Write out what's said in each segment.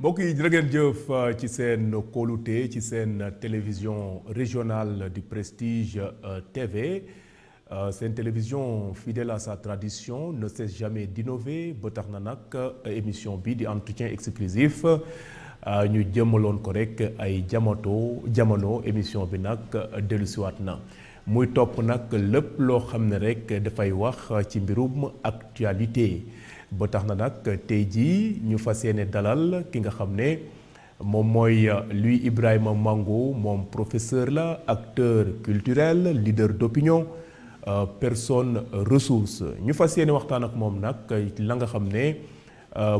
mbokk yi jërë ngeen jëf ci seen kóolute ci seen télévision régionale du Prestige TV seen télévision fidèle à sa tradition ne cesse jamais d'innover ba tax na nag émission bi di entretien exclusif ñu jëmaloon ko rek ay jamono émission bi nag dellusiwaat na muy topp nag lépp loo xam ne rek dafay wax ci mbirum actualité ba tax na nag tey jii ñu fas yéene dalal ki nga xam ne moom mooy Louis Ibrahima Mango moom professeur la acteur culturel leader d'opinion personne ressource ñu fas yéene waxtaan ak moom nag la nga xam ne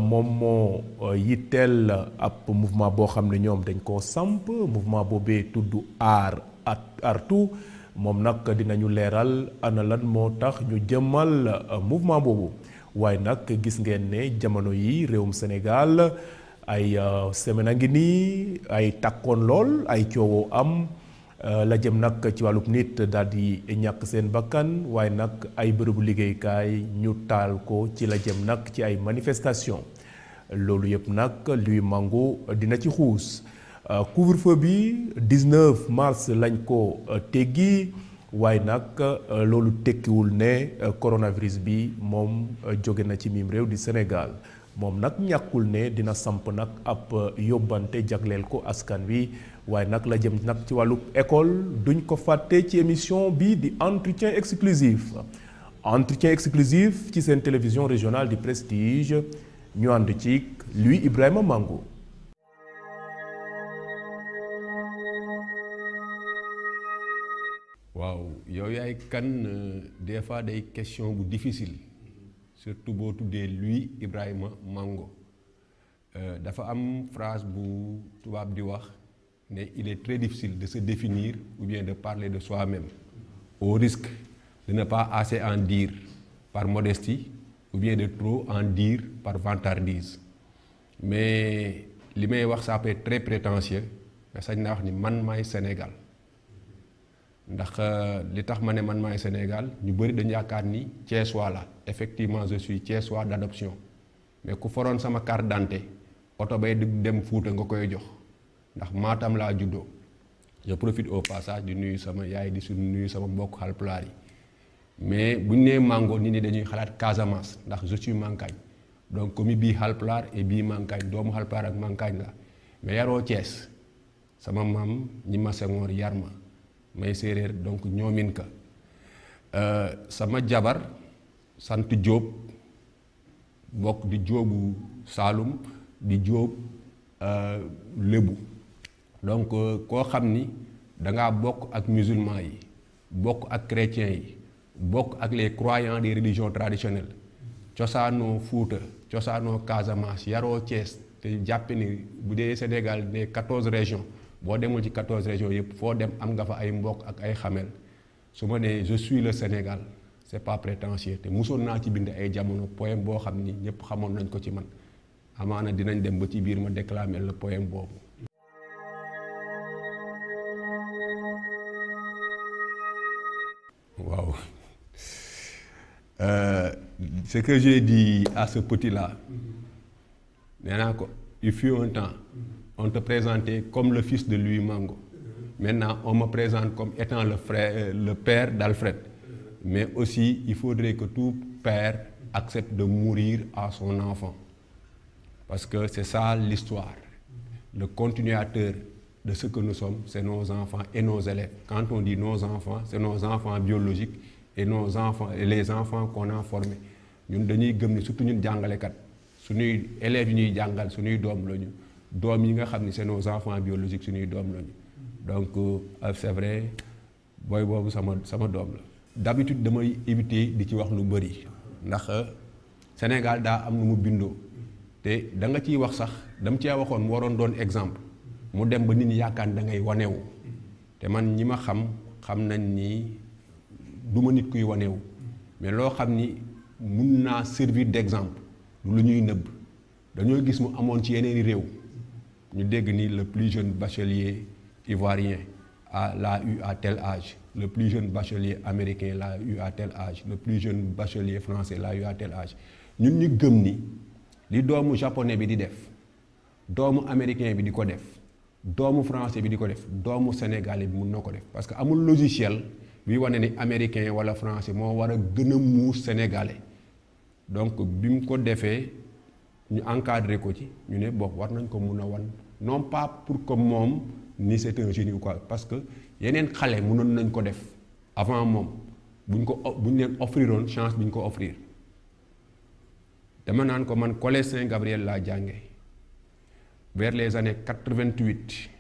moom moo yitteel ab mouvement boo xam ne ñoom dañ koo samp mouvement boobee tudd artu moom nag dinañu leeral ana lan moo tax ñu jëmmal mouvement boobu waaye nag gis ngeen ne jamono yi réewum Sénégal ay semaine a ngi nii ay takkoon lool ay coowoo am la jëm nag ci wàllub nit daal di ñàkk seen bakkan waaye nag ay bërëbu liggéeykaay ñu taal ko ci la jëm nag ci ay manifestation loolu yëpp nag Louis Mango dina ci xuus couvre-feu bi 19 mars lañ ko teggi waaye nag loolu tekkiwul ne coronavirus bi moom jóge na ci mim réew di Sénégal moom nag ñàkkul ne dina samp nag ab yóbbante jagleel ko askan wi waaye nag la jëm nag ci wàllu école duñ ko fàtte ci émission bi di entretien exclusif ci seen télévision régionale du Prestige ñu ànd ci Louis Ibrahima Mango. waaw yow yaay kan des fois day question bu difficile surtout boo tuddee Louis Ibrahima Mango dafa am phrase bu tubaab di wax ne il est très difficile de se définir ou bien de parler de soi-même au risque de ne pas assez en dire par modestie ou bien de trop en dire par vantardise mais li may wax ça peut être très prétentieux mais sañ naa wax ni man maay Sénégal ndax li tax ma ne man maay Sénégal ñu bëri dañu yaakaar ni Thiessois la effectivement je suis Thiessois d'adoption mais ku foroon sama carte d'identité oto bay di dem Fuuta nga koy jox ndax Matam laa juddoo je profite au passage di nuyu sama yaay di suñu nuyu sama mbokk Haalpulaar yi mais bu ñu nee Mango nit ñi dañuy xalaat Casamance ndax je suis Mankagne donc comme bii Haalpulaar et bii Mankagne doomu Haalpulaar ak Mankagne la mais yaroo Thiès sama maam ñi ma Senghor yar ma may séeréer donc ñoomin ka sama jabar sant Jóob bokk di jóobu Saalum di jóob lébu donc koo xam ni dangaa bokk ak musulman yi bokk ak chrétiens yi bokk ak les croyants des religions traditionnelles cosaanoo Fuuta cosaanoo Casamance yaroo Thiès te jàppe ni bu dee Sénégal ne 14 régions boo demul ci 14 régions yëpp foo dem am nga fa ay mbokk ak ay xamel su ma nee je suis le Sénégal c'est pas prétentieux te mosoon naa ci bind ay jamono poème boo xam ni ñëpp xamoon nañ ko ci man amaana dinañ dem ba ci biir ma déclamer le poème boobu. waaw ce que j'ai dit à ce petit-là nee naa ko il fut un temps. On te présentait comme le fils de Louis Mango. Maintenant, on me présente comme étant le père d'Alfred. Mais aussi, il faudrait que tout père accepte de mourir à son enfant. Parce que c'est ça l'histoire. Le continuateur de ce que nous sommes, c'est nos enfants et nos élèves. Quand on dit nos enfants, c'est nos enfants biologiques et nos enfants et les enfants qu'on a formés. Ñun dañuy gëm ni surtout ñun jàngalekat suñuy élèves yi ñuy jàngal suñuy doom lañu. doom yi nga xam ni c'est nos enfants biologiques suñuy doom lañu donc c'est vrai booy boobu sama doom la d'habitude damay éviter di ci wax lu bëri ndax Sénégal daa am nu mu bindoo te da nga ciy wax sax dama cee waxoon mu waroon doon exemple mu dem ba nit ñi yaakaar da ngay wanewu te man ñi ma xam nañ ni du ma nit kuy wanewu mais loo xam ni mun naa servir d'exemple lu ñuy nëbb dañoo gis mu amoon ci yeneeni réew ñu dégg ni le plus jeune bachelier ivoirien l'a eu à tel âge le plus jeune bachelier américain l'a eu à tel âge le plus jeune bachelier français l'a eu à tel âge ñun ñu gëm ni li doomu japonais bi di def doomu américain bi di ko def doomu français bi di ko def doomu sénégalais bi mun na ko def parce que amul logiciel bi wane ni américain wala français moo war a gën a muus sénégalais donc bi mu ko defee ñu encadré ko ci ñu ne bon war nañ ko mun a wan non pas pour que moom ni c'est un génie ou quoi parce que yeneen xale mënoon nañ ko def avant moom buñ leen offriroon chance bi ñu ko offrir dama naan ko man collège Saint-Gabriel laa jànge vers les années 88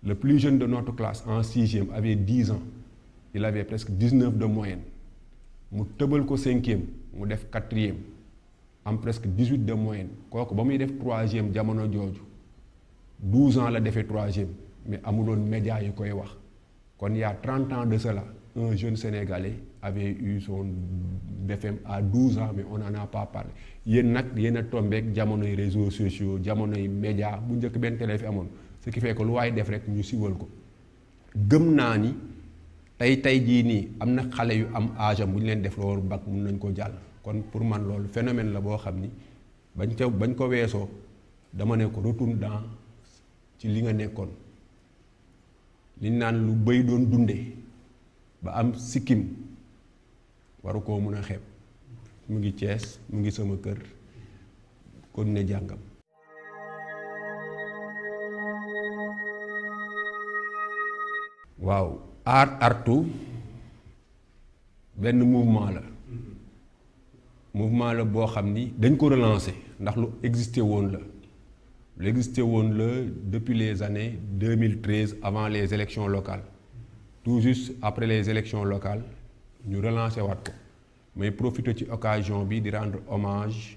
le plus jeune de notre classe en 6e avait 10 ans il avait presque 19 de moyenne mu tëbal ko 5e mu def 4e am presque 18 de moyenne kooku ba muy def 3e jamono jooju 12 ans la defee 3e mais amuloon média yu koy wax kon y a 30 ans de cela un jeune Sénégalais avait eu son BFM à 12 ans mais on n'en a pas parlé yéen nag yéen a tombeek jamonoy réseaux sociaux jamonoy média bu njëkk benn télé fi amoon ce qui fait que lu waay def rek ñu siwal ko gëm naa ni tey jii nii am na xale yu am âge am bu ñu leen def loolu bac mun nañ ko jàll kon pour man loolu phénomène la boo xam ni bañ ko weesoo dama ne ko retourne dans ci li nga nekkoon li naan lu bëy doon dundee ba am sikkim waru koo mun a xeeb mu ngi Cees mu ngi sama kër kon ne jàngam. waaw art artu benn mouvement la boo xam ni dañ ko relancer ndax lu existé woon la depuis les années 2013 avant les élections locales tout juste après les élections locales ñu relancer waat ko mais profiter ci occasion bi di rendre hommage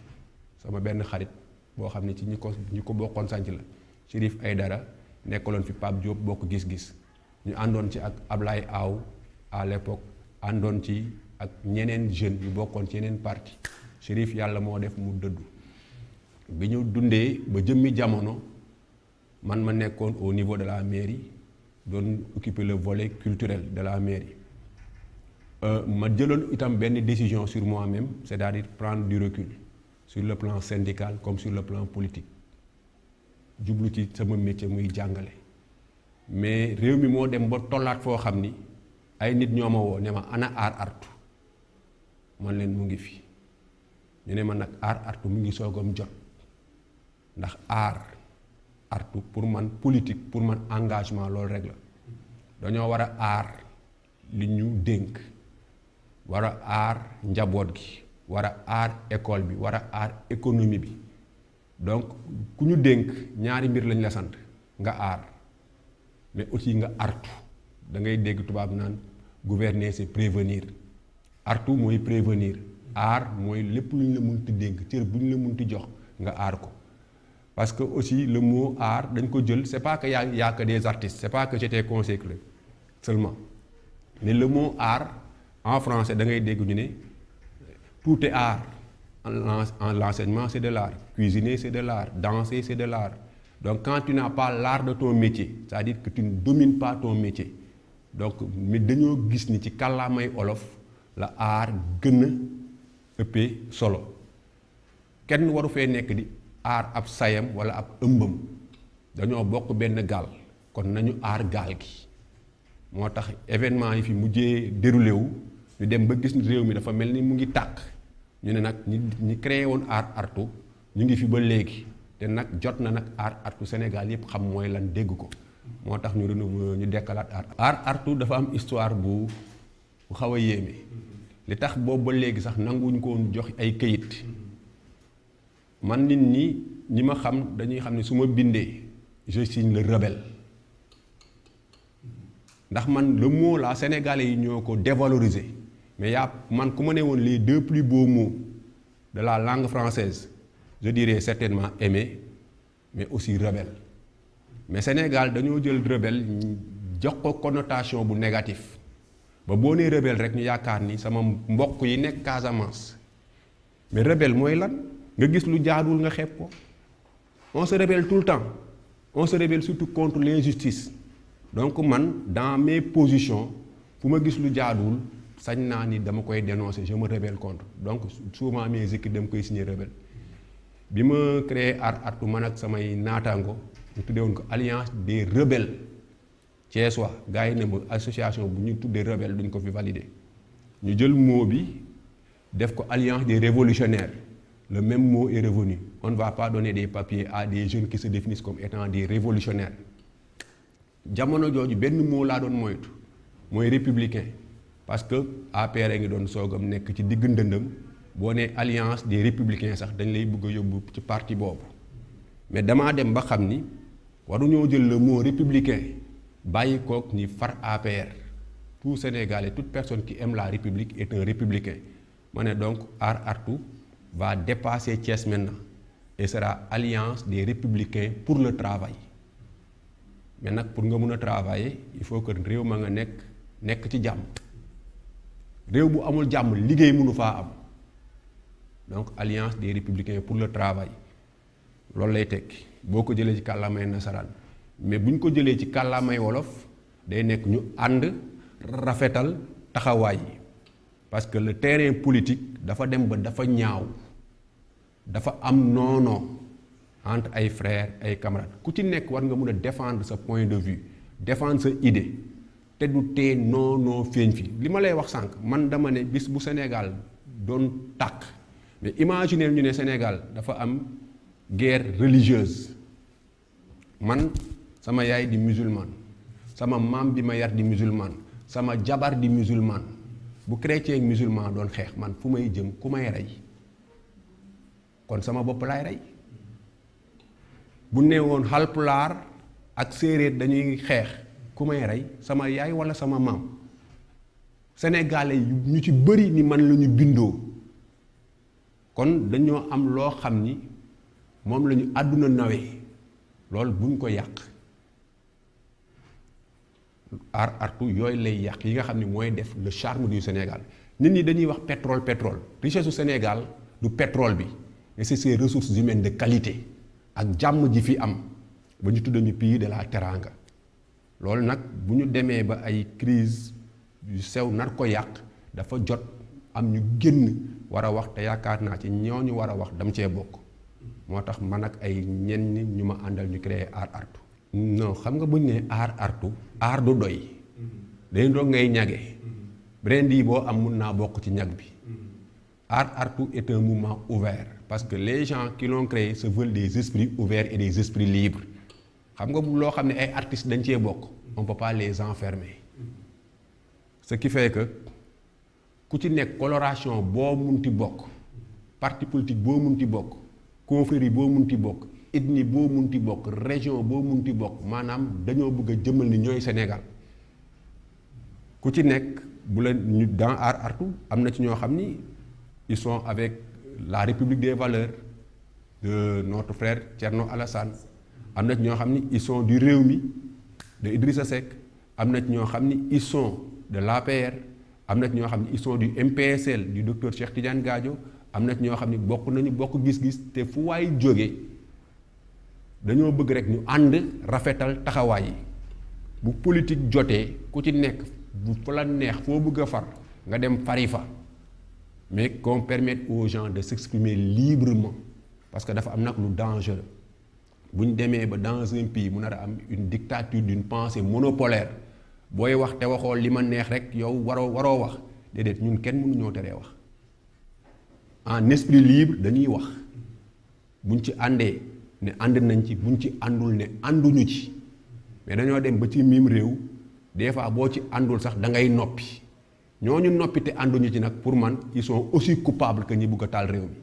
sama benn xarit boo xam ne ci ñi ko bokkoon sanc la Chérif Aïdara nekkaloon fi Pape Diop bokk gis-gis ñu àndoon ci ak Ablaye Aw à l'époque àndoon ci ak ñeneen jeunes yu bokkoon ci yeneen parti Chérif yàlla moo def mu dëddu bi ñu dundee ba jëmmi jamono man ma nekkoon au niveau de la mairie doon occuper le volet culturel de la mairie ma jëloon itam benn décision sur moi-même c'est-à-dire prendre du recul sur le plan syndical comme sur le plan politique jublu ci sama métier muy jàngale mais réew mi moo dem ba tollaat foo xam ni ay nit ñoo ma woo ne ma ana aar artu man leen mu ngi fi ñu ne ma nag aar artu mu ngi soogam jot ndax aar artu pour man politique pour man engagement loolu rek la dañoo war a aar li ñu dénk war a aar njaboot gi war a aar école bi war a aar économie bi donc ku ñu dénk ñaari mbir lañ la sant nga aar mais aussi nga artu da ngay dégg tubaab naan gouverner c'est prévenir artu mooy prévenir aar mooy lépp lu ñu la mënti dénk cër bu ñu la mënti jox nga aar ko parce que aussi le mot art dañ ko jël c'est pas que y a que des artistes c'est pas que j'étais consacré seulement mais le mot art en français da ngay dégg ñu ne tout est art en l'enseignement c'est de l'art cuisiner c'est de l'art danser c'est de l'art donc quand tu n'as pas l'art de ton métier c'est-à-dire que tu ne domines pas ton métier donc mais dañoo gis ni ci kàllaamay olof la art gën a ëppee solo kenn waru fee nekk di aar ab sayam wala ab ëmbam dañoo bokk benn gaal kon nañu aar gaal gi moo tax événement yi fi mujjee déroulé wu ñu dem ba gis ni réew mi dafa mel ni mu ngi tàkk ñu ne nag ñi créé woon aar artu ñu ngi fi ba léegi te nag jot na nag aar artu Sénégal yépp xam mooy lan dégg ko moo tax ñu dekkalaat aar artu dafa am histoire bu xaw a yéeme li tax boobu ba léegi sax nanguñ ko woon jox ay këyit man nit ñi ma xam dañuy xam ne su ma bindee je signe le rebelle ndax man le mot là sénégalais yi ñoo ko dévalorisé mais man ku ma ne woon les deux plus beaux mots de la langue française je dirais certainement aimer mais aussi rebelle mais Sénégal dañoo jël rebelle jox ko connotation bu négatif ba boo nee rebelle rek ñu yaakaar ni sama mbokk yi nekk Casamance mais rebelle mooy lan nga gis lu jaadul nga xeeb ko on se rebelle tout le temps on se rebelle surtout contre l'injustice donc man dans mes positions fu ma gis lu jaadul sañ naa ni dama koy dénoncer je me rebelle contre donc souvent mes écrits dama koy signer rebelle bi ma créé Aar Artu man ak samay naataango ñu tuddee woon ko alliance des rebelles Thiessois gars yi ne ma association bu ñu tuddee rebelle duñ ko fi valider ñu jël mot bi def ko alliance des révolutionnaires le même mot est revenu on ne va pas donner des papiers à des jeunes qui se définissent comme étant des révolutionnaires jamono jooju benn mot laa doon moytu mooy républicain parce que APR a ngi doon soogam nekk ci digg ndëndëm boo nee alliance des républicains sax dañ lay bëgg a yóbbu ci parti boobu mais damaa dem ba xam ni waruñoo jël le mot républicain bàyyi kook ni far APR tout Sénégalais toute personne qui aime la République est un républicain ma ne donc Aar Artu va dépasser Thiès maintenant et sera alliance des républicains pour le travail mais nag pour nga mun a travailler il faut que réew ma nga nekk ci jàmm réew bu amul jàmm liggéey mënu faa am donc alliance des républicains pour le travail loolu lay tekki boo ko jëlee ci kàllaamay nasaraan mais bu ñu ko jëlee ci kàllaamay wolof day nekk ñu ànd rafetal taxawaay yi parce que le terrain politique dafa dem ba dafa ñaaw dafa am noonoo entre ay frères ay camarades ku ci nekk war nga mun a défendre sa point de vue défendre sa idée te du tee noonoo feeñ fi li ma lay wax sànq man dama ne bis bu Sénégal doon tàkk mais imaginez ñu ne Sénégal dafa am guerre religieuse man sama yaay di musulman sama maam bi ma yar di musulman sama jabar di musulman bu chrétien ak musulman doon xeex man fu may jëm ku may rey kon sama bopp laay rey bu nee woon Haalpulaar ak séeréer dañuy xeex ku may rey sama yaay walla sama maam sénégalais yu ñu ci bëri ni man la ñu bindoo kon dañoo am loo xam ni moom la ñu àdduna nawee loolu buñ ko yàq Aar Artu yooyu lay yàq yi nga xam ni mooy def le charme du Sénégal nit ñi dañuy wax pétrole richesse su Sénégal du pétrole bi mais c'est ses ressources humaines de qualité ak jàmm ji fi am ba ñu tudd ñu pays de la teranga loolu nag bu ñu demee ba ay crise yu sew nar ko yàq dafa jot am ñu génn war a wax te yaakaar naa ci ñooñu war a wax dam cee bokk moo tax man ak ay ñenn ñu ma àndal ñu créé Aar Artu non xam nga bu ñu nee Aar Artu aar du doy dañ doon ngay ñage beneen di boo am mun naa bokk ci ñag bi Aar Artu est un mouvement ouvert parce que les gens qui l'ont créé se veulent des esprits ouverts et des esprits libres xam nga bu loo xam ne ay artistes dañ cee bokk on peut pas les enfermer ce qui fait que ku ci nekk coloration boo munti bokk parti politique boo munti bokk confrérie boo munti bokk ethnie boo munti bokk région boo munti bokk maanaam dañoo bëgg a jëmal ni ñooy Sénégal ku ci nekk bu la ñu dans Aar Artu am na ci ñoo xam ni ils sont avec la République des valeurs de notre frère Thierno Alassane am na ci ñoo xam ni ils sont du Rewmi de Idrissa Seck am na ci ñoo xam ni ils sont de l'APR am na ci ñoo xam ni ils sont du MPSL du docteur Cheikh Tidiane Gadio am na ci ñoo xam ni bokk nañu bokk gis-gis te fu waay jóge dañoo bëgg rek ñu ànd rafetal taxawaay yi bu politique jotee ku ci nekk bu fa la neex foo bëgg a far nga dem fari fa mais qu'on permette aux gens de s'exprimer librement parce que dafa am nag lu dangereux bu ñu demee ba dans un pays mu nar a am une dictature d'une pensée monopolaire booy wax te waxoo li ma neex rek yow waroo wax déedéet ñun kenn mënuñoo teree wax en esprit libre dañuy wax buñ ci àndee ne ànd nañ ci buñ ci àndul ne ànduñu ci mais dañoo dem ba ci miim réew des fois boo ci àndul sax da ngay noppi ñooñu noppi te ànduñu ci nag pour man ils sont aussi coupables que ñi bugg a taal réew mi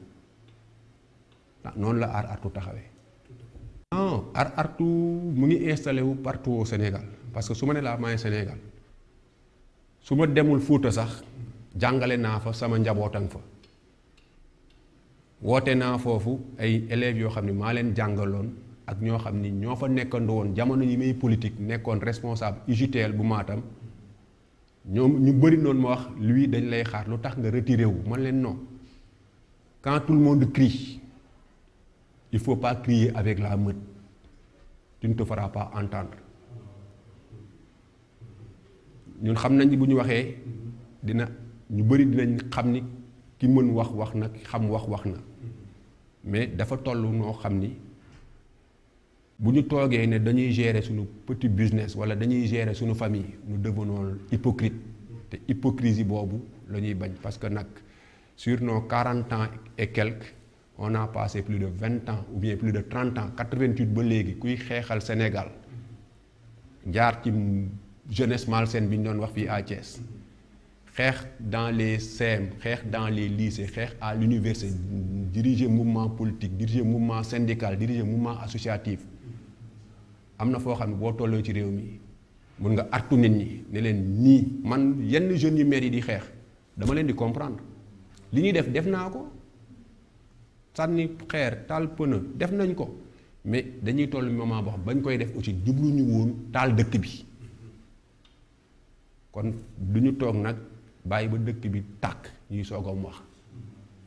ah noonu la Aar Artu taxawee. non Aar Artu mu ngi installé wu partout au Sénégal parce que su ma ne laa maay Sénégal su ma demul Fuuta sax jàngale naa fa sama njabootan fa woote naa foofu ay élèves yoo xam ne maa leen jàngaloon ak ñoo xam ni ñoo fa nekkandoo woon jamono yi may politique nekkoon responsable UJTL bu Matam ñoom ñu bëri noonu ma wax lui dañ lay xaar lu tax nga retiré wu man leen non quand tout le monde crie il faut pas crier avec la meute tu ne te feras pas entendre ñun xam nañ ni bu ñu waxee dina ñu bëri dinañ xam ni ki mën wax na ki xam wax na mais dafa toll noo xam ni bu ñu toogee ne dañuy gérer suñu petit business wala dañuy gérer suñu famille nous devenons hypocrite te hypocrisie boobu la ñuy bañ parce que nag sur nos 40 ans et quelques on a passé plus de 20 ans ou bien plus de 30 ans 88 ba léegi kuy xeexal Sénégal jaar ci jeunesse malsaine bi ñu doon wax fii à Thiès xeex dans les CEM xeex dans les lycées xeex à l'université diriger mouvement politique diriger mouvement syndical diriger mouvement associatif am na foo xam ne boo tolloo ci réew mi mun nga artu nit ñi ne leen nii man yenn jeunes yu maire yi di xeex dama leen di comprendre li ñuy def naa ko sànni xeer taal pëna def nañ ko mais dañuy toll moment boo xam bañ koy def aussi jubluñu woon taal dëkk bi kon du ñu toog nag bàyyi ba dëkk bi tàkk ñuy soog a wax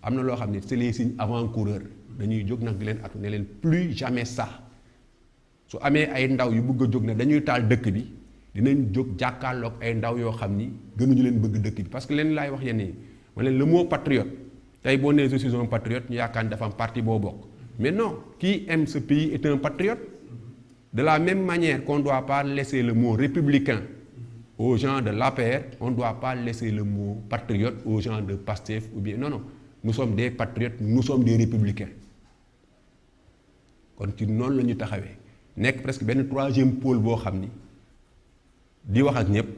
am na loo xam ne c'est les signes avant-coureurs dañuy jóg nag di leen atu ne leen plus jamais ça su amee ay ndaw yu bëgg a jóg ne dañuy taal dëkk bi dinañ jóg jàkkaarloog ay ndaw yoo xam ni gënuñu leen bëgg dëkk bi parce que leen laay wax yenn yi ma leen le mot patriote tey boo nee je suis un patriote ñu yaakaar ne dafa am parti boo bokk mais non qui aime ce pays est un patriote de la même manière qu'on ne doit pas laisser le mot républicain aux gens de l'APR, on ne doit pas laisser le mot patriote aux gens de PASTEF ou bien non nous sommes des patriotes nous sommes des républicains kon ci noonu la ñu taxawee nekk presque benn troisième pôle boo xam ni di wax ak ñëpp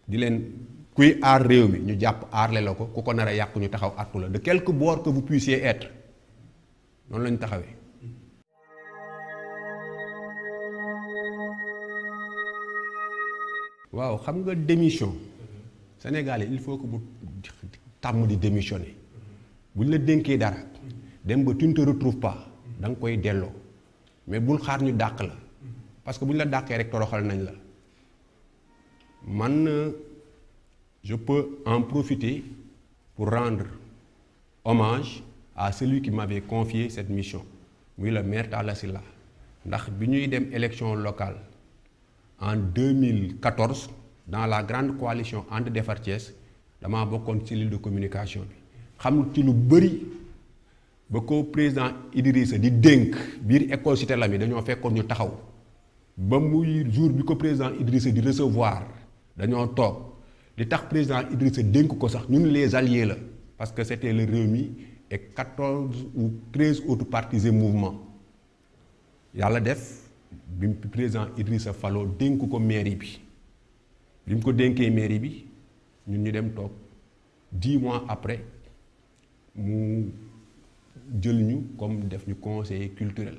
di leen kuy aar réew mi ñu jàpp aarle la ko ku ko nar a yàqu ñu taxaw artu la de quelque bord que vous puissiez être noonu la ñu taxawee. waaw xam nga démission Sénégalais il faut que mu tàmm di démissionner bu ñu la dénkee dara dem ba tu ne te retrouves pas da nga koy delloo mais bul xaar ñu dàq la parce que bu ñu la dàqee rek toroxal nañ la man je peux en profiter pour rendre hommage à celui qui m'avait confié cette mission muy le maire Talla Sylla ndax bi ñuy dem élection locale en 2014 dans la grande coalition And Defar Thiès damaa bokkoon cellule de communication bi xam ci lu bëri ba ko président Idrissa di dénk biir école Cité Lamy dañoo fekkoon ñu taxaw ba muy jour bi ko président Idrissa di recevoir dañoo toog li tax président Idrissa dénk ko sax ñun les alliés la parce que c'était le Rewmi et 14 ou 13 autres partis et mouvements yàlla def bi président Idrissa faloo dénk ko mairie bi bi mu ko dénkee mairie bi ñun ñu dem toog 10 mois après mu jël ñu comme def ñu conseiller culturel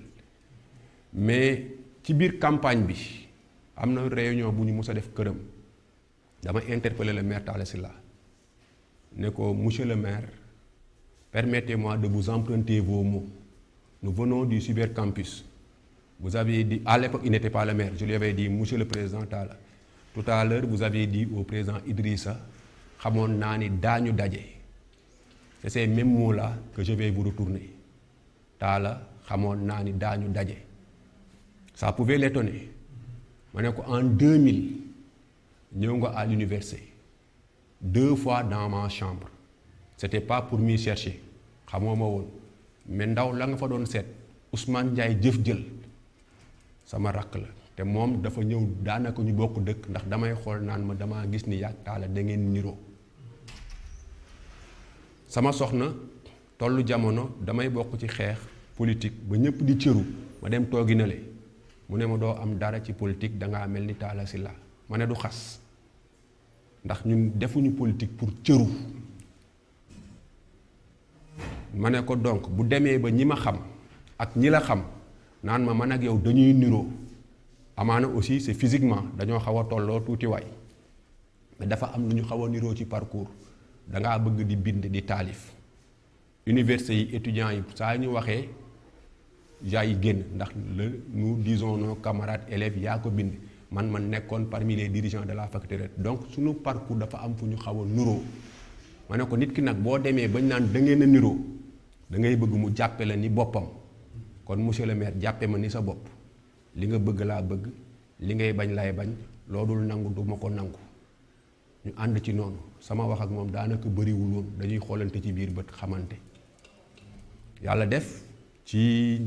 mais ci biir campagne bi am na réunion bu ñu mus a def këram dama interpeller le maire Talla Sylla ne ko monsieur le maire permettez-moi de vous emprunter vos mots nous venons du cybercampus vous avez dit à l'époque il n'était pas le maire je lui avais dit monsieur le président Talla tout à l'heure vous avez dit au président Idrissa xamoon naa ni daañu daje c'est ces mêmes mots-là que je vais vous retourner Talla xamoon naa ni daañu daje ça pouvait l'étonner ma ne ko en 2000 ñëw nga à l'université 2 fois dans ma chambre c'était pas pour m'y chercher xamoo ma woon mais ndaw la nga fa doon seet Ousmane Ndiaye jëf jël sama rakk la te moom dafa ñëw daanaka ñu bokk dëkk ndax damay xool naan ma damaa gis ni yàgg Talla da ngeen niroo sama soxna tollu jamono damay bokk ci xeex politique ba ñëpp di cëru ma dem toogi na le mu ne ma doo am dara ci politique dangaa mel ni Talla Sylla ma ne du xas ndax ñun defuñu politique pour cëru ma ne ko donc bu demee ba ñi ma xam ak ñi la xam naan ma man ak yow dañuy niroo amaana aussi c'est physiquement dañoo xaw a tolloo tuuti waay mais dafa am lu ñu xaw a niroo ci parcours dangaa bëgg di bind di taalif université yi étudiants yi saa ñu waxee yaa yi génn ndax nous disons nos camarades élèves yaa ko bind man nekkoon parmi les dirigeants de la faculté donc suñu parcours dafa am fu ñu xaw a niroo ma ne ko nit ki nag boo demee bañ naan da ngeen a niroo da ngay bëgg mu jàppe la ni boppam kon monsieur le maire jàppe ma ni sa bopp li nga bëgg laa bëgg li ngay bañ laay bañ loolul nangu du ma ko nangu ñu ànd ci noonu sama wax ak moom daanaka bëriwul woon dañuy xoolante ci biir bët xamante yàlla def ci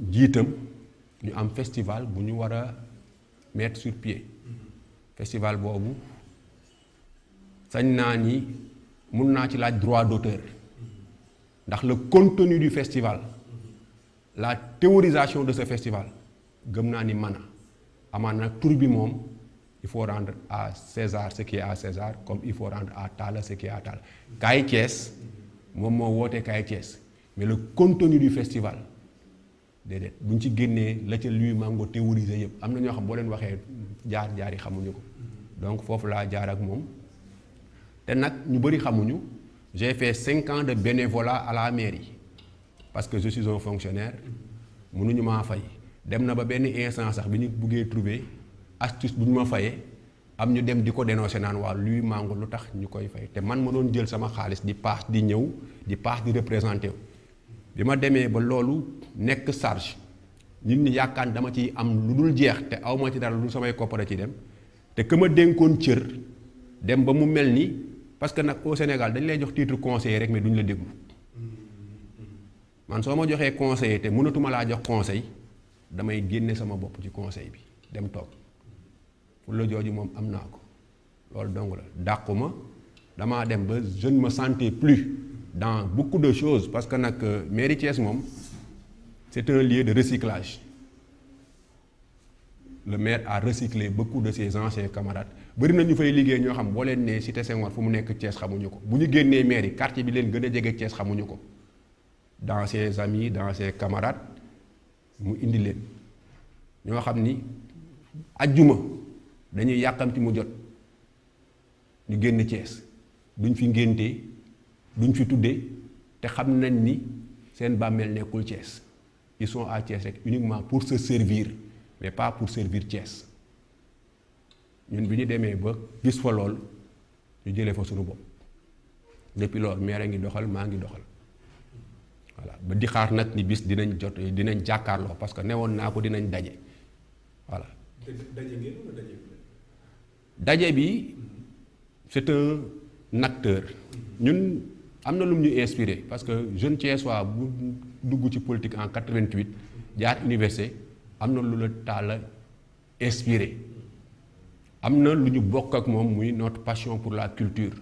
njiitam ñu am festival bu ñu war a mettre sur pied festival boobu sañ naa ni mun naa ci laaj droit d'auteur ndax le contenu du festival la théorisation de ce festival gëm naa ni mën a amaan nag tur bi moom il faut rendre à César ce qui est à César comme il faut rendre à Talla ce qui est à Talla Kaay Thiès moom moo woote Kaay Thiès mais le contenu du festival déedéet bu ñu ci génnee la ca Louis Mango théorisé yëpp am na ñoo xam boo leen waxee jaar yi xamuñu ko donc foofu laa jaar ak moom te nag ñu bëri xamuñu j'ai fait 5 ans de bénévolat à la mairie parce que je suis un fonctionnaire mënuñu maa fay dem na ba benn instant sax bi ñu buggee trouver astuce bu ñu ma fayee am ñu dem di ko dénoncer naan waa Louis Mango lu tax ñu koy fay te man ma doon jël sama xaalis di paas di ñëw di paas di représenté wu bi ma demee ba loolu nekk charge nit ñi yaakaar dama ciy am lu dul jeex te aw ma ci dara lu samay koppara ci dem te que ma dénkoon cër dem ba mu mel ni parce que nag au Sénégal dañ lay jox titre conseiller rek mais duñ la déglu man soo ma joxee conseiller te mënatuma laa jox conseil damay génne sama bopp ci conseil bi dem toog pour la jooju moom am naa ko loolu dong la dàquma damaa dem ba je ne me sentais plus dans beaucoup de choses parce que nag mairie Thiès moom c'est un lieu de recyclage le maire a recyclé beaucoup de ses anciens camarades bëri na ñu fay liggéey ñoo xam boo leen nee Cité Senghor fu mu nekk Thiès xamuñu ko bu ñu génnee mairie quartier bi leen gën a jege Thiès xamuñu ko dans ses amis dans ses camarades mu indi leen ñoo xam ni ajjuma dañuy yàkkamti mu jot ñu génn Thiès duñ fi ngéntee duñ fi tuddee te xam nañ ni seen bàmmeel nekkul Thiès ils sont à Thiès rek uniquement pour se servir mais pas pour servir Thiès ñun bi ñu demee ba gis fa lool ñu jëlee fa suñu bopp depuis loolu maire ngi doxal maa ngi doxal voilà ba di xaar nag ni bis dinañ jot dinañ jàkkaarloo parce que newoon naa ko dinañ daje voilà. daje ngeen wala daje daje bi c'est un acteur ñun am na lu mu ñu inspiré parce que jeune Thiessois bu dugg ci politique en 88 jaar université am na lu la Talla inspiré am na lu ñu bokk ak moom muy notre passion pour la culture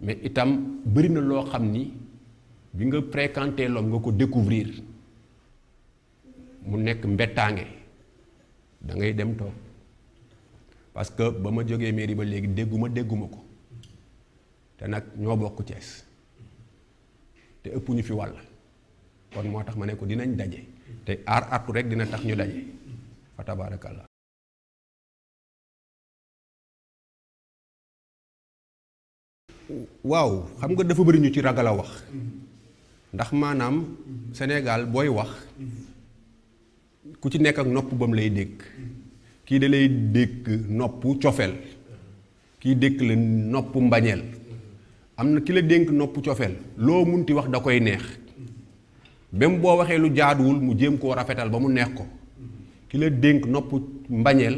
mais itam bëri na loo xam ni bi nga fréquenter l'homme nga ko découvrir mu nekk mbettaange da ngay dem toog parce que ba ma jógee mairie ba léegi dégguma ko te nag ñoo bokk Thiès te ëpp ñu fi wàll kon moo tax ma ne ko dinañ daje te artu rek dina tax ñu daje fa tabarakallah waaw xam nga dafa bëri ñu ci ragal a wax ndax maanaam Sénégal booy wax ku ci nekk ak nopp bam lay dégg kii da lay dégg nopp cofeel kii dégg la nopp mbañeel am na ki la dénk nopp cofeel loo munti wax da koy neex même boo waxee lu jaaduwul mu jéem koo rafetal ba mu neex ko ki la dénk nopp mbañeel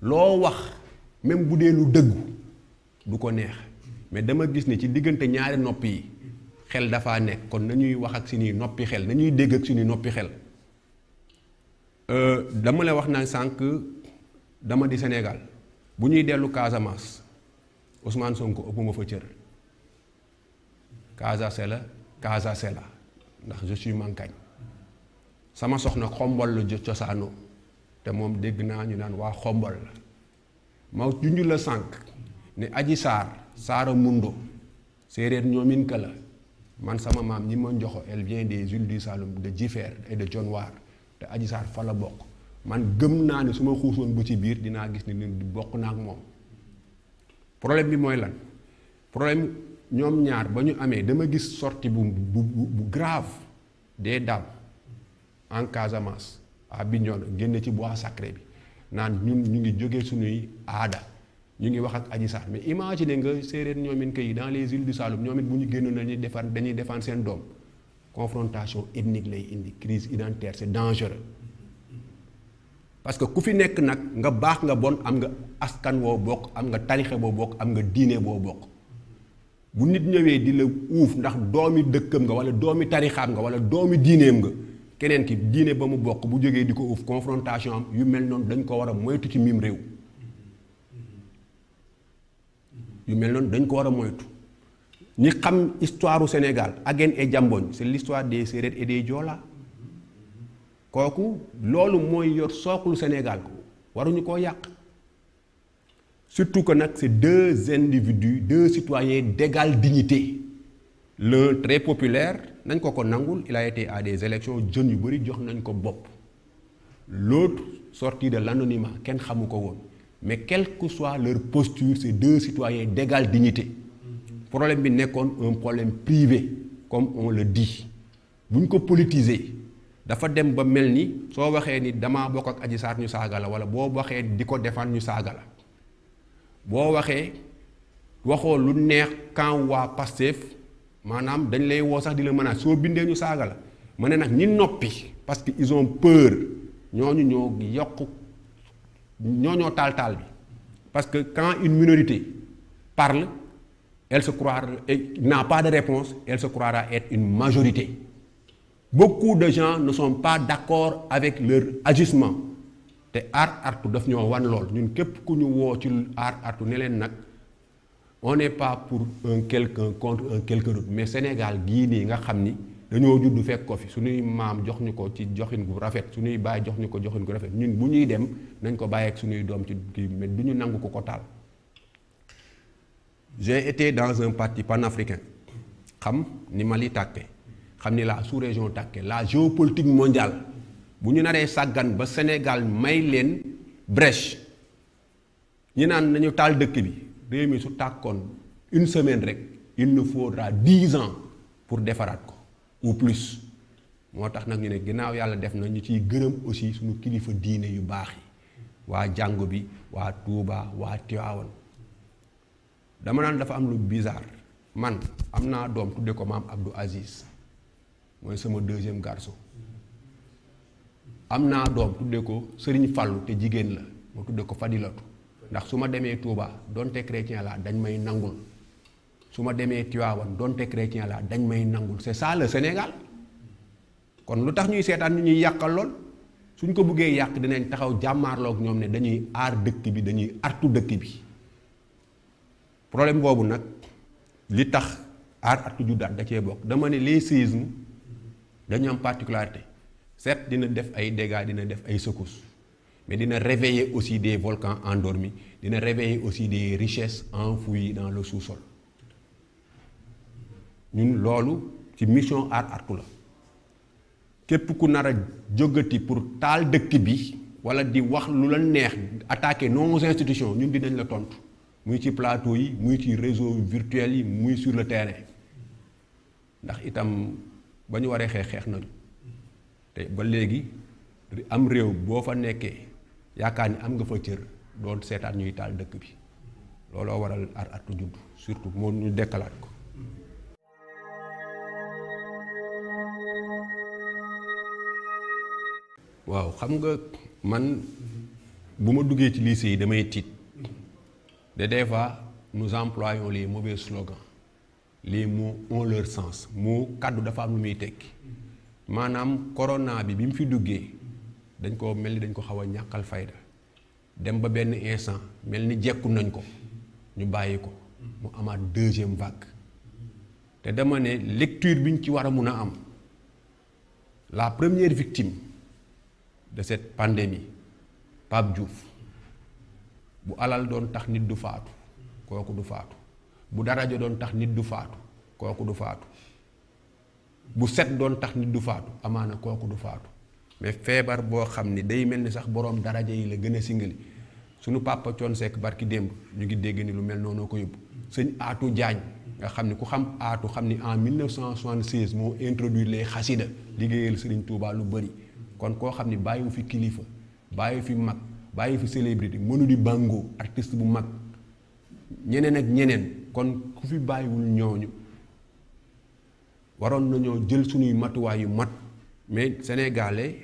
loo wax même bu dee lu dëggu du ko neex mais dama gis ne ci diggante ñaari nopp yi xel dafaa nekk kon nañuy wax ak suñuy noppi xel nañuy dégg ak suñuy noppi xel dama la wax naa sànq dama di Sénégal bu ñuy dellu Casamance Ousmane Sonko ëpp ma fa cër Casamance la ndax je suis Mankagne sama soxna xombol la cosaanoo te moom dégg naa ñu naan waa xombol la ma junj la sànq ne Aji Saara Mundo séeréer ñoomin ka la man sama maam ñi ma njoxo elle vient des îles du Saloum de Jifeer et de Dionewar te Aji Sarr fa la bokk man gëm naa ne su ma xuusoon bu ci biir dinaa gis ni di bokk naa ak moom problème bi mooy lan problème ñoom ñaar ba ñu amee dama gis sortie bu grave des dames en Casamance à Bignona génne ci bois sacré bi naan ñun ñu ngi jógee suñuy aada ñu ngi wax ak Adji Sarr mais imagine nga séeréer ñoomin kay dans les îles du Saloum ñoom it bu ñu génnoon dañuy défendre seen doom confrontation ethnique lay indi crise identitaire c'est dangereux parce que ku fi nekk nag nga baax nga bon am nga askan woo bokk am nga tarixe boo bokk am nga diine boo bokk bu nit ñëwee di la uuf ndax doomi dëkkam nga wala doomi tarixaam nga wala doomi diineem nga keneen ki diine ba mu bokk bu jógee di ko uuf confrontation am yu mel noonu dañ ko war a moytu ci mim réew yu mel noonu dañ ko war a moytu ñi xam histoire u Sénégal Aguène et Diambogne c'est l'histoire des Sérères et des Joola kooku loolu mooy yor sooklu Sénégal waruñu koo yàq surtout que nag c'est deux individus deux citoyens d'égale dignité l'un très populaire nañ ko nangul il a été à des élections jeunes yu bari jox nañ ko bopp l'autre sorti de l'anonymat kenn xamu ko woon mais quelle que soit leur posture c'est deux citoyens d'égale dignité problème bi nekkoon un problème privé comme on le dit bu ñu ko politiser dafa dem ba mel ni soo waxee ni damaa bokk ak Adji Sarr ñu saaga la wala boo waxee di ko défendre ñu saaga la boo waxee waxoo lu neex quand waa Pastef maanaam dañ lay woo sax di la menace soo bindee ñu saaga la ma ne nag ñi noppi parce que ils ont peur ñooñu ñoo yokk ñoo taal bi parce que quand une minorité parle elle se croira n'a pas de réponse elle se croira être une majorité beaucoup de gens ne sont pas d'accord avec leur agissement te aar artu daf ñoo wan lool ñun képp ku ñu woo ci aar artu ne leen nag on n'est pas pour un quelqu'un contre un quelqu'un d'autre mais Sénégal gii nii nga xam ni dañoo judd fekk ko fi suñuy maam jox ñu ko ci joxin gu rafet suñuy baay jox ñu ko joxin gu rafet ñun bu ñuy dem nañ ko bàyyi ak suñuy doom ci kii mais du ñu nangu ko taal. J'ai été dans un parti panafricain xam ni Mali tàkke xam ni la sous-région tàkke la géopolitique mondiale bu ñu naree sàggan ba Sénégal may leen brèche ñi naan nañu taal dëkk bi réew mi su tàkkoon une semaine rek il nous faudra 10 ans pour defaraat ko ou plus moo tax nag ñu ne ginnaaw yàlla def na ñu ciy gërëm aussi suñu kilifa diine yu baax yi waa jàngu bi waa Touba waa Tivaouane dama naan dafa am lu bizarre man am naa doom tudde ko maam Abdou Aziz mooy sama deuxième garçon am naa doom tudde ko Serigne Fallou te jigéen la moo tudde ko Fadilatu ndax su ma demee Touba donte chrétien la dañ may nangul su ma demee Tivaouane donte chrétien la dañ may nangul c'est ça le Sénégal kon lu tax ñuy seetaan ñu ñuy yàqal lool suñ ko bëggee yàq dinañ taxaw jàmmaarloog ñoom ne dañuy aar dëkk bi dañuy artu dëkk bi problème boobu nag li tax aar artu juddaat da cee bokk dama ne les séismes dañu am particularité certes dina def ay dégâts dina def ay secousses mais dina réveiller aussi des volcans endormis dina réveiller aussi des richesses enfouies dans le sous-sol ñun loolu ci mission aar artu la képp ku nar a jógati pour taal dëkk bi wala di wax lu la neex attaquer nos institutions ñun dinañ la tontu muy ci plateau yi muy ci réseau virtuel yi muy sur le terrain ndax itam ba ñu waree xeex nañu te ba léegi am réew boo fa nekkee yaakaar ni am nga fa cër doon seetaan ñuy taal dëkk bi looloo waral aar artu judd surtout moo ñu dekkalaat ko. waaw xam nga man bu ma duggee ci lycée yi damay tiit des fois nous employons les mauvais slogans les mots ont leur sens moo kàddu dafa am lu muy tekki maanaam corona bi mu fi duggee dañ ko mel ni dañ ko xaw a ñàkkal fayda dem ba benn instant mel ni jekku nañ ko ñu bàyyi ko mu amaat deuxième vague te dama ne lecture bi ñu ci war a mun a am la première victime de cette pandémie Pape Diouf bu alal doon tax nit du faatu kooku du faatu bu daraja doon tax nit du faatu kooku du faatu bu set doon tax nit du faatu amaana kooku du faatu mais feebar boo xam ni day mel ni sax boroom daraja yi la gën a singali suñu papa Thione Seck barki démb ñu ngi dégg ni lu mel noonu ko yóbbu sëñ Atou Diagne nga xam ni ku xam Atou xam ni en 1976 moo introduire les xasida liggéeyal Serigne Touba lu bëri kon koo xam ni bàyyiwu fi kilifa bàyyi fi mag bàyyi fi célébrité mënu di bango artiste bu mag ñeneen ak ñeneen kon ku fi bàyyiwul ñooñu waroon nañoo jël suñuy matuwaay yu mat mais sénégalais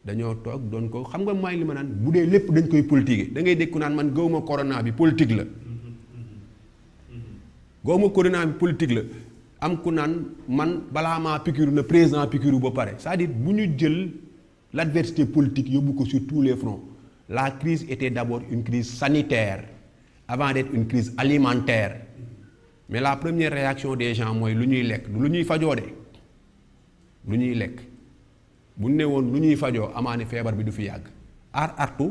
dañoo toog doon ko xam nga may li ma naan bu dee lépp dañ koy politique da ngay dégg naan man gawma corona bi politique la gawma corona bi politique la am ku naan man balaa maa piqûre na président piqûre ba pare c'est-à-dire bu ñu jël l'adversité politique yóbbu ko sur tous les fronts. La crise était d'abord une crise sanitaire avant d'être une crise alimentaire mais la première réaction des gens mooy lu ñuy lekk lu ñuy fajoo de lu ñuy lekk bu ne woon lu ñuy fajoo amaane feebar bi du fi yàgg aar artu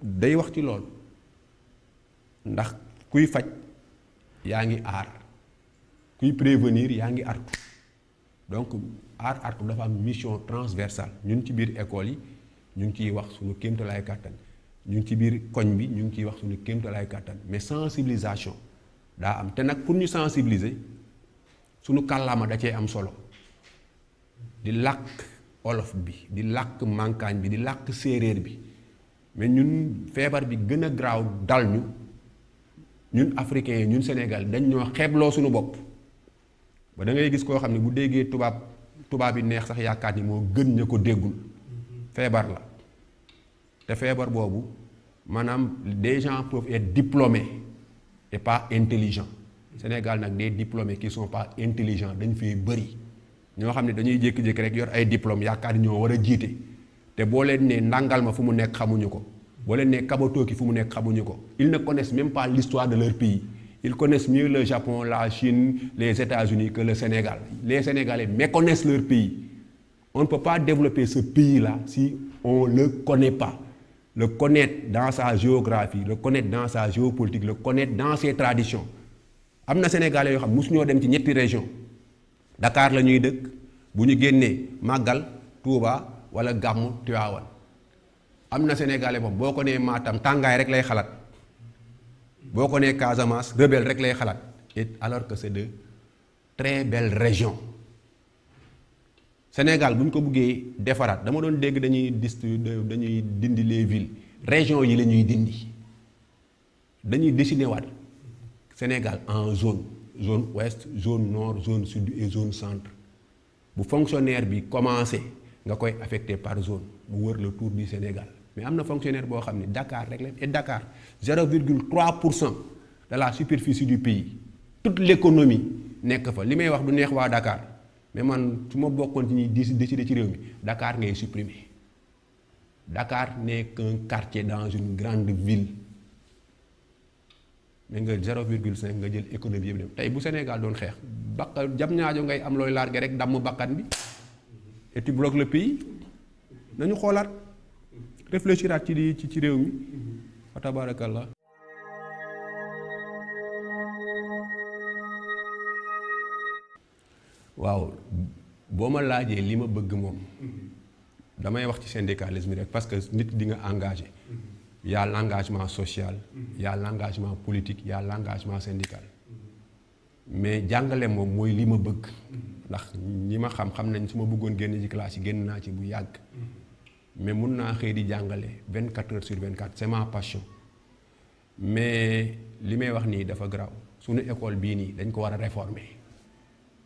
day wax ci lool ndax kuy faj yaa ngi aar kuy prévenir yaa ngi artu donc aar artu dafa am mission transversale ñun ci biir école yi ñu ngi ciy wax suñu kéemtalaay kàttan ñu ngi ci biir koñ bi ñu ngi ciy wax suñu kéemtalaay kàttan mais sensibilisation daa am te nag pour ñu sensibiliser suñu kàllaama da cee am solo di làkk olof bi di làkk mankaañ bi di làkk séeréer bi mais ñun feebar bi gën a graaw dal ñu ñun africains yi ñun Sénégal dañ ñoo xeebloo suñu bopp ba da ngay gis koo xam ne bu déggee tubaab yi neex sax yaakaar ni moo gën ña ko déggul feebar la te feebar boobu maanaam des gens peuvent être diplômés et pas intelligents Sénégal nag des diplômés qui sont pas intelligents dañ fee bëri ñoo xam ne dañuy jékki-jékki rek yor ay diplômes yaakaar ni ñoo war a jiite te boo leen nee ndàngal ma fu mu nekk xamuñu ko boo leen nee kabatooki fu mu nekk xamuñu ko ils ne connaissent même pas l'histoire de leur pays ils connaissent mieux le Japon la Chine les États-Unis que le Sénégal les Sénégalais méconnaissent leur pays on ne peut pas développer ce pays-là si on ne le connaît pas le connaître dans sa géographie le connaître dans sa géopolitique le connaître dans ses traditions am na Sénégalais yoo xam mosu ñoo dem ci ñetti région Dakar la ñuy dëkk bu ñu génnee Màggal Touba wala Gàmmu Tiwaawan am na Sénégalais moom boo ko nee Matam tàngaay rek lay xalaat boo ko nee Casamance rebelle rek lay xalaat et alors que c'est de très belles régions Sénégal bu ñu ko buggee defaraat dama doon dégg dañuy dindi les villes régions yi la ñuy dindi dañuy dessiner waat Sénégal en zone ouest zone nord zone sud et zone centre bu fonctionnaire bi commencé nga koy affecté par zone bu wër le tour du Sénégal mais am na fonctionnaire boo xam ne Dakar rek la et Dakar 0,3% de la superficie du pays toute l'économie nekk fa li may wax du neex waa Dakar mais man su ma bokkoon ci ñuy décider ci réew mi Dakar ngay supprimer Dakar n'est qu'un quartier dans une grande ville mais nga 0,5 nga jël économie yëpp dem tey bu Sénégal doon xeex jam ñaajo ngay am looy largué rek damm bakkan bi et tu bloques le pays nañu xoolaat réfléchiraat ci réew mi fa tabarakallah waaw boo ma laajee li ma bëgg moom damay wax ci syndicalisme rek parce que nit di nga engagé y a l'engagement social y a l'engagement politique y a l'engagement syndical mais jàngale moom mooy li ma bëgg ndax ñi ma xam nañ su ma bëggoon génn ci classe yi génn naa ci bu yàgg mais mun naa xëy di jàngale 24 heures sur 24 c'est ma passion mais li may wax nii dafa garaaw suñu école bii nii dañ ko war a réformer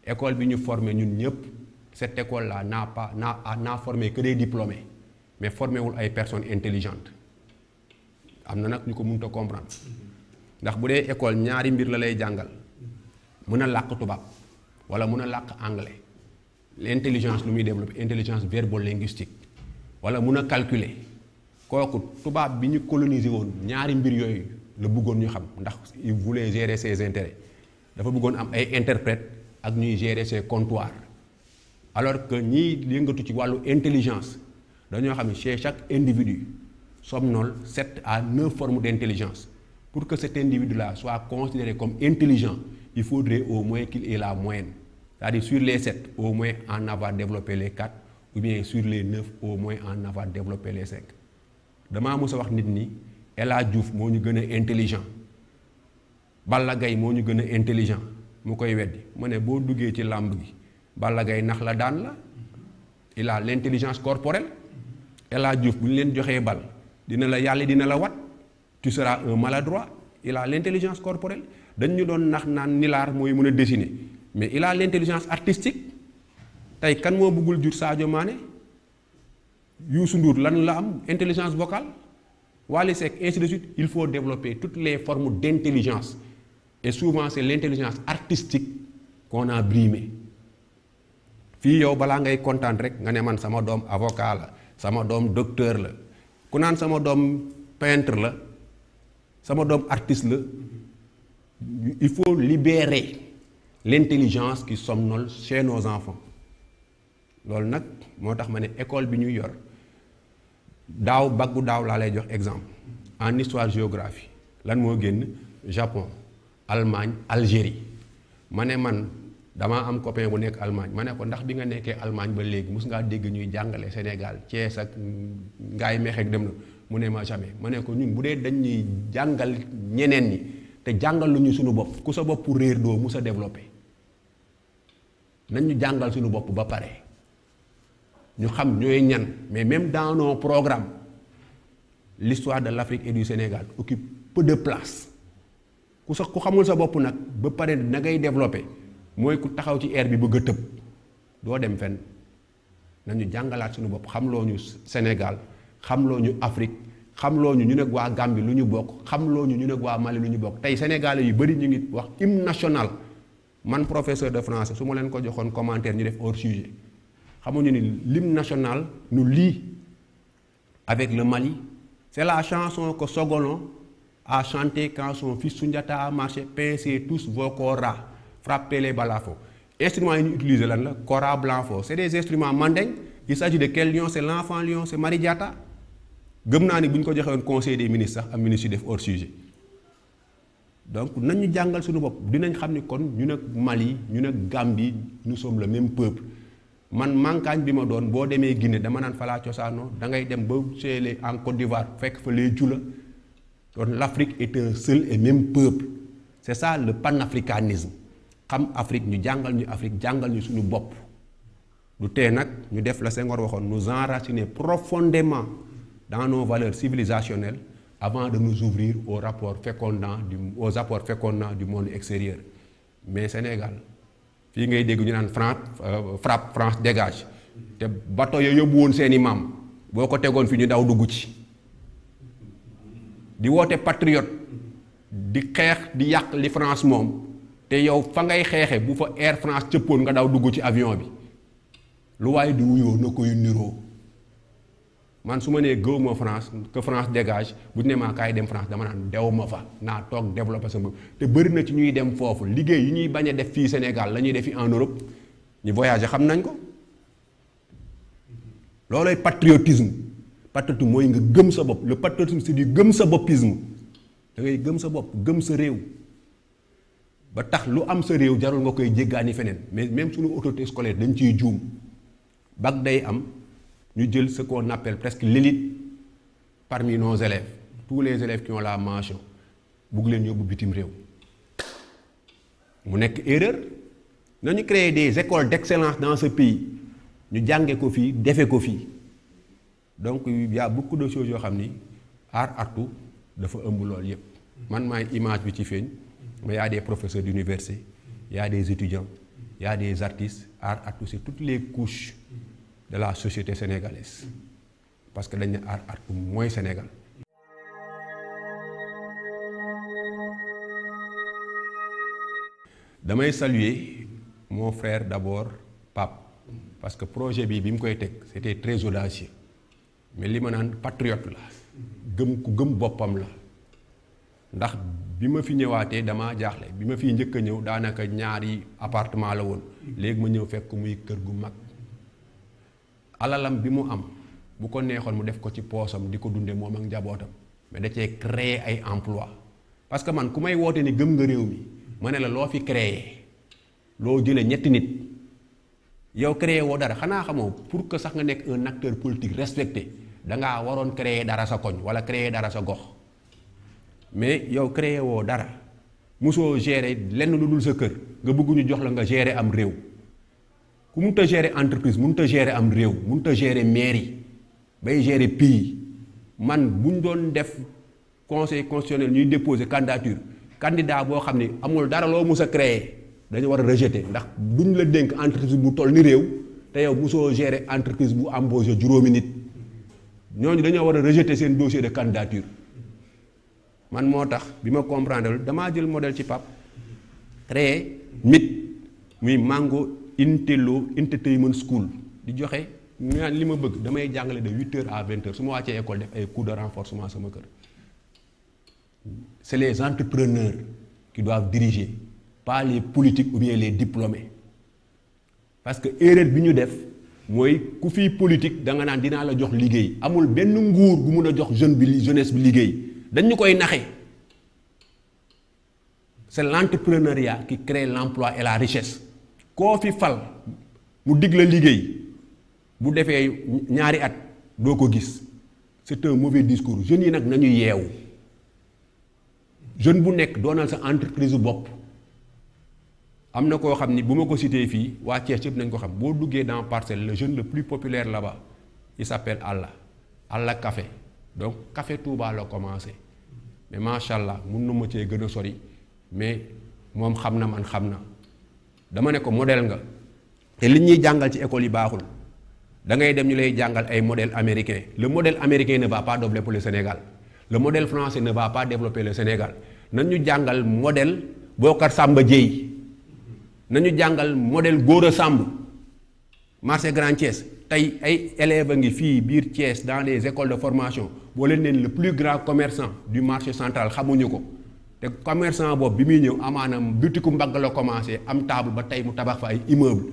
école bi ñu formé ñun ñëpp cette école là n'a formé que des diplômés mais formé wul ay personnes intelligentes am na nag ñu ko mënut a comprendre ndax bu dee école ñaari mbir la lay jàngal mën a làkk tubaab wala mën a làkk anglais l'intelligence lu muy développer intelligence verbo-linguistique wala mën a calculer kooku tubaab bi ñu coloniser woon ñaari mbir yooyu la bëggoon ñu xam ndax il voulait gérer ses intérêts dafa bëggoon am ay interprètes ak ñuy gérer ses comptoirs alors que ñiy yëngatu ci wàllu intelligence dañoo xam ne chez chaque individu somnole 7 à 9 formes d'intelligence pour que cet individu-là soit considéré comme intelligent il faudrait au moins qu'il ait la moyenne c'est-à-dire sur les 7 au moins en avoir développé les 4 ou bien sur les 9 au moins en avoir développé les 5 damaa mës a wax nit ñi El Hadj Diouf moo ñu gën a intelligent Balla Gaye moo ñu gën a intelligent mu koy weddi ma ne boo duggee ci làmb gi Balla Gaye nax la daan la il a l'intelligence corporelle El Hadj Diouf bu ñu leen joxee bal dina la yàlla dina la wat tu seras un maladroit il a l'intelligence corporelle dañ ñu doon nax naan nilaar mooy mën a dessiner mais il a l'intelligence artistique tey kan moo bëggul jur Sadio Mané Youssou Ndour lan la am intelligence vocale Wally Seck ainsi de suite il faut développer toutes les formes d'intelligence et souvent c'est l'intelligence artistique qu'on a brimé fii yow balaa ngay kontaan rek nga ne man sama doom avocat la sama doom docteur la ku naan sama doom peintre la sama doom artiste la il faut libérer l'intelligence qui somnole chez nos enfants loolu nag moo tax ma ne école bi ñuy yor daaw baggu daaw laa lay jox exemple en histoire géographie lan moo génn Japon Allemagne Algérie ma ne man damaa am copain bu nekk Allemagne ma ne ko ndax bi nga nekkee Allemagne ba léegi mos ngaa dégg ñuy jàngale Sénégal Thiès ak ngaay meexeek dem na mu ne ma jamais ma ne ko ñun bu dee dañ ñuy jàngal ñeneen ñi te jàngal lu ñu suñu bopp ku sa bopp réer doo mu sa développé nañ ñu jàngal suñu bopp ba pare ñu xam ñooy ñan mais même dans nos programmes l'histoire de l'Afrique et du Sénégal occupe peu de place ku xamul sa bopp nag ba pare na ngay développé mooy ku taxaw ci air bi bëgg a tëb doo dem fenn nañu jàngalaat suñu bopp xamloo ñu Sénégal xamloo ñu Afrique xamloo ñu nag waa Gambie lu ñu bokk xamloo ñu nag waa Mali lu ñu bokk tey Sénégalais yu bëri ñu ngi wax hymne national man professeur de français su ma leen ko joxoon commentaire ñu def hors sujet xamuñu ni l'hymne national nous lie avec le Mali c'est la chanson que Sogolon a chanté quand son fils Soundiata a marché pincez tous vos koras frappez les balafos instruments yi ñu utilisé lan la kora blanfo c'est des instruments mandingues il s'agit de quel lion c'est l'enfant lion c'est Mari Diatta gëm naa ni bu ñu ko joxewoon conseil des ministres sax am ministre yu def hors sujet donc nañu jàngal suñu bopp dinañ xam ni kon ñu nag Mali ñu nag Gambie nous sommes le même peuple man mankaañ bi ma doon boo demee Guinée dama naan falaa cosaanoo da ngay dem ba chez en Côte d'Ivoire fekk fa les Jula donc l'Afrique est un seul et même peuple c'est ça le panafricanisme xam Afrique ñu jàngal ñu Afrique jàngal ñu suñu bopp du tee nag ñu def la Senghor waxoon nous enraciner profondément dans nos valeurs civilisationnelles avant de nous ouvrir aux apports fécondants du monde extérieur mais Sénégal fii ngay dégg ñu naan frappe France dégage te bateau ya yóbbu woon seeni maam boo ko tegoon fi ñu daw dugg ci di woote patriote di xeex di yàq li France moom te yow fa ngay xeexe bu fa Air France cëppoon nga daw dugg ci avion bi lu waaye di wuyoo na koy niroo man su ma nee gëwuma France que France dégage bu ñu ne maa kaay dem France dama naan dew ma fa naa toog développé sama te bëri na ci ñuy dem foofu liggéey yi ñuy bañ a def fii Sénégal la ñuy def fi en Europe ñu voyager xam nañ ko loolooy patriotisme mooy nga gëm sa bopp le patriotisme c'est du gëm sa boppisme da ngay gëm sa bopp gëm sa réew ba tax lu am sa réew jarul nga koy jéggaani feneen mais même suñu autorité scolaire dañ ciy juum bac day am ñu jël ce qu'on appelle presque l'élite parmi nos élèves tous les élèves qui ont la mention bugg leen yóbbu bitim réew mu nekk erreur nañu créer des écoles d'excellence dans ce pays ñu jànge ko fii defe ko fii donc il y a beaucoup de choses yoo xam ni art artu dafa ëmb loolu yépp man maay image bi ci feeñ mais il y a des professeurs d'université il y a des étudiants il y a des artistes art artu c'est toutes les couches de la société sénégalaise parce que dañ ne art artu mooy Sénégal. damay saluer mon frère d'abord Pape parce que projet bi mu koy teg c'était très audacieux mais li ma naan patriote la ku gëm boppam la ndax bi ma fi ñëwaatee damaa jaaxle bi ma fi njëkk a ñëw daanaka ñaari appartement la woon léegi ma ñëw fekk muy kër gu mag alalam bi mu am bu ko neexoon mu def ko ci poosam di ko dunde moom ak njabootam mais da cee créer ay emploi parce que man ku may woote ni gëm nga réew mi ma ne la loo fi créer loo jëlee ñetti nit yow créer woo dara xanaa xamoo pour que sax nga nekk un acteur politique respecté dangaa waroon créer dara sa koñ wala créer dara sa gox mais yow créer woo dara mosoo gérer lenn lu dul sa kër nga bëgg ñu jox la nga gérer am réew ku mënut a gérer entreprise mënut a gérer am réew mënut a gérer mairie bay gérer pays man bu ñu doon def conseil constitutionnel ñuy déposer candidat boo xam ne amul dara loo mus a créer dañu war a rejeter ndax duñ la dénk entreprise bu toll ni réew te yow mosoo gérer entreprise bu embauché juróomi nit ñooñu dañoo war a rejeter seen dossier de candidature man moo tax bi ma comprendre damaa jël modèle ci Pape créer MIT muy Mango Intello Entertainment School di joxe li ma bëgg damay jàngale de 8h à 20h su ma wàccee école def ay cours de renforcement sama kër. C'est les entrepreneurs qui doivent diriger, pas les politiques ou bien les diplômés. Parce que erreur bi ñu def mooy ku fi politique da nga naan dinaa la jox liggéey amul benn nguur gu mun a jox jeunesse bi liggéey dañ ñu koy naxe. C'est l'entrepreneuriat qui crée l'emploi et la richesse. Koo fi fal mu dig la liggéey bu defee ñaari at doo ko gis c'est un mauvais discours jeunes yi nag nañu yeewu. jeune bu nekk doonal sa entreprise bopp am na koo xam ni bu ma ko cité fii waa Thiès yëpp nañ ko xam boo duggee dans Parcelles le jeune le plus populaire là-bas il s'appelle Allah Café donc Café Touba la commencé mais macha allah mun na ma cee gën a sori mais moom xam na man xam na dama ne ko modèle nga te li ñuy jàngal ci école yi baaxul da ngay dem ñu lay jàngal ay modèle américain le modèle américain ne va pas développer le Sénégal. Le modèle français ne va pas développer le Sénégal. Nous jàngal modèle Bokar Samba Dièye. Nous jàngal modèle Gora Samb. Marché Grand Thiès. Tay ay élèves ngi fi biir Thiès dans les écoles de formation. Bo leen ne le plus grand commerçant du marché central xamuñu ko. Te commerçant bobu bi muy ñëw amaanam boutique mbagg la commencé am table ba tay mu tabax fa ay immeuble.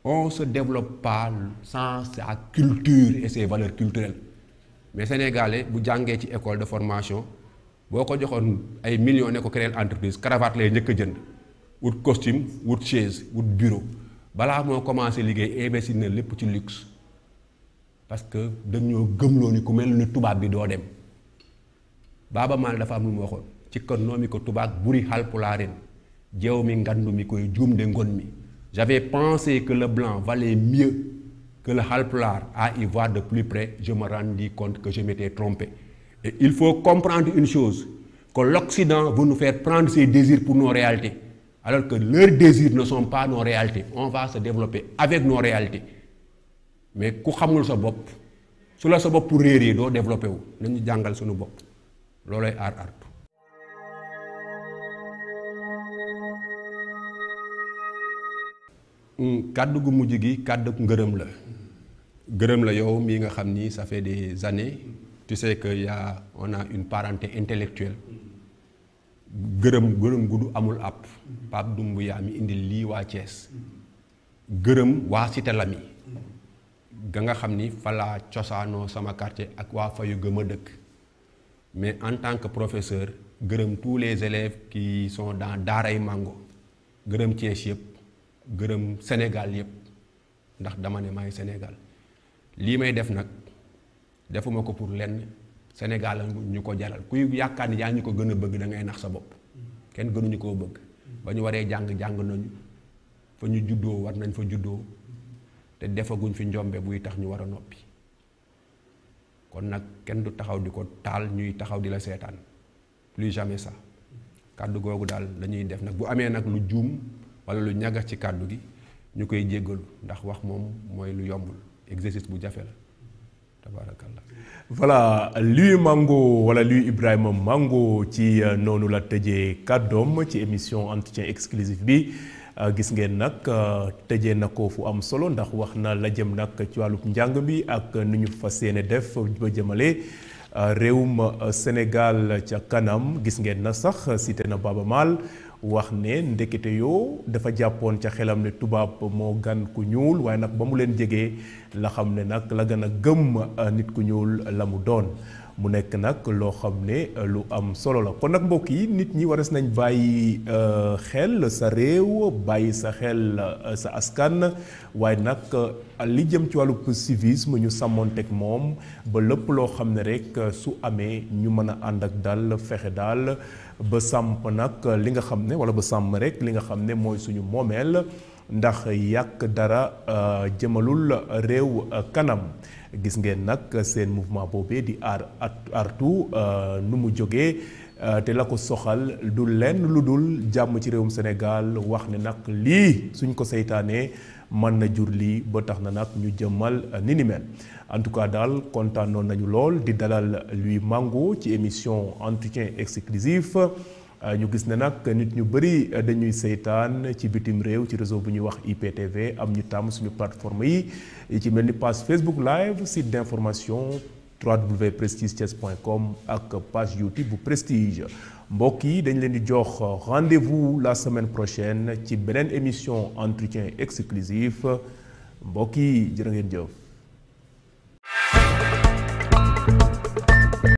On se développe pas sans sa culture et ses valeurs culturelles. Mais Sénégalais bu jàngee ci école de formation boo ko joxoon ay millions ne ko créer entreprise cravate lay njëkk a jënd wut costume wut chaise wut bureau balaa moo commencé liggéey investir na lépp ci luxe parce que dañoo gëmloo ni ku mel ni tubaab bi doo dem Baaba Maal dafa am lu mu waxoon ci kër noomi ko tubaab buri halpulaaren jeew mi ngandu mi koy juum de ngon mi j'avais pensé que le blanc valait mieux que le halpulaar à y voir de plus près, je me rendis compte que je m'étais trompé. Et il faut comprendre une chose, que l'Occident veut nous faire prendre ses désirs pour nos réalités, alors que leurs désirs ne sont pas nos réalités. On va se développer avec nos réalités. Mais ku xamul sa bopp su la sa bopp pour réeree doo développé wu nañu jàngal suñu bopp loolooy aar artu. Kàddu gu mujj gi kàddu ngërëm la. Gërëm la yow mii nga xam ni ça fait des années tu sais que on a une parenté intellectuelle gërëm gu du amul àpp Pape Doumbouya mi indi lii waa Thiès gërëm waa Cité Lamy ga nga xam ni fa laa cosaanoo sama quartier ak waa fayu gëm a dëkk mais en tant que professeur gërëm tous les élèves qui sont dans Daaray Mango gërëm Thiès yëpp gërëm Sénégal yëpp ndax dama ne maay Sénégal lii may def nag defuma ko pour lenn Sénégal ñu ko jaral kuy yaakaar ni yaa ñu ko gën a bëgg da ngay nax sa bopp kenn gënuñu koo bëgg ba ñu waree jàng nañu fa ñu juddoo war nañ fa juddoo te defaguñ fi njombe buy tax ñu war a noppi kon nag kenn du taxaw di ko taal ñuy taxaw di la seetaan plus jamais ça kàddu googu daal lañuy def nag bu amee nag lu juum wala lu ñagas ci kàddu gi ñu koy jéggalu ndax wax moom mooy lu yombul exercice bu jafe la tabarakallah. Voilà lui Mango wala lui Ibrahima Mango ci noonu la tëjee kàddoom ci émission entretien exclusif bi gis ngeen nag tëjee na ko fu am solo ndax wax na la jëm nag ci wàllub njàng bi ak nu ñu fas yéene def ba jëmale réewum Sénégal ca kanam gis ngeen na sax cité na Baaba Maal wax ne ndekete yoo dafa jàppoon ca xelam ne tubaab moo gan ku ñuul waaye nag ba mu leen jegee la xam ne nag la gën a gëm nit ku ñuul la mu doon mu nekk nag loo xam ne lu am solo la kon nag mbokk yi nit ñi waras nañ bàyyi xel sa réew bàyyi sa xel sa askan waaye nag li jëm ci wàllu civisme ñu sàmmoonteeg moom ba lépp loo xam ne rek su amee ñu mën a ànd ak daal fexe daal ba sàmp nag li nga xam ne wala ba sàmm rek li nga xam ne mooy suñu moomeel ndax yàq dara jëmalul réew kanam gis ngeen nag seen mouvement boobee di artu nu mu jógee te la ko soxal du lenn lu dul jàmm ci réewum Sénégal wax ne nag lii suñ ko seytaanee mën na jur lii ba tax na nag ñu jëmmal ni ni mel en tout cas daal kontaanoon nañu lool di dalal lui Mango ci émission entretien exclusif ñu gis ne nag nit ñu bëri dañuy seytaan ci bitim réew ci réseau bu ñuy wax IPTV am ñu tàmm suñu plateforme yi ci mel ni page Facebook live site d'information www.prestigethies.com ak page YouTube bu Prestige mbokk yi dañ leen di jox rendez-vous la semaine prochaine ci beneen émission entretien exclusif mbokk yi jërë ngeen jëf.